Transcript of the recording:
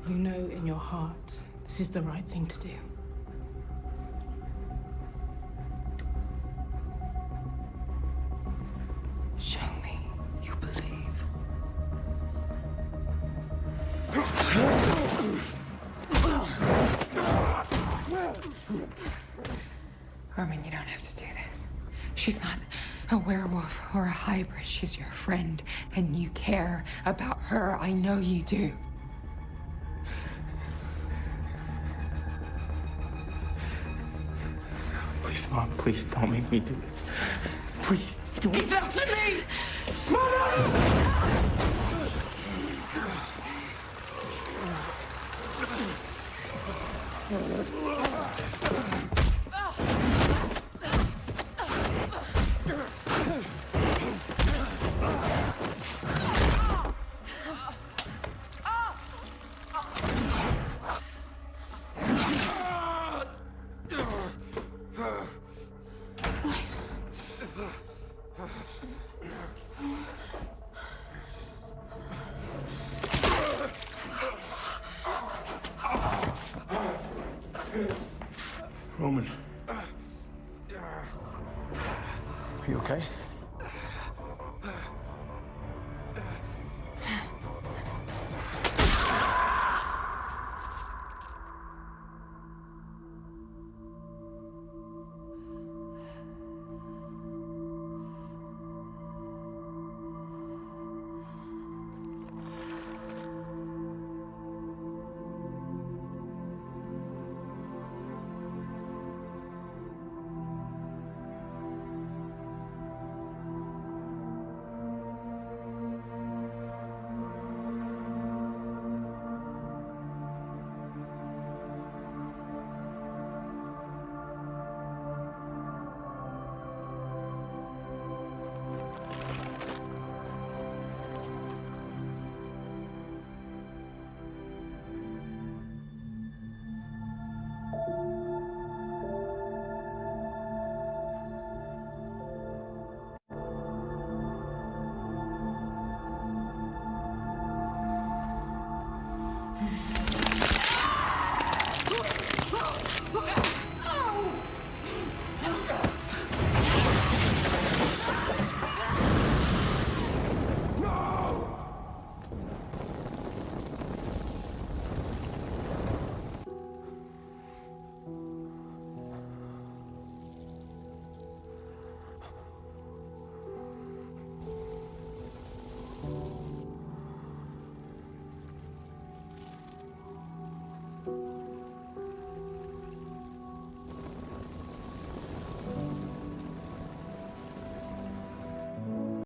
You know in your heart this is the right thing to do. Show me you believe. Roman, you don't have to do this. She's not a werewolf or a hybrid. She's your friend, and you care about her. I know you do. Please, Mom, please don't make me do this. Please. Give them to me! Nice. Roman. Are you okay?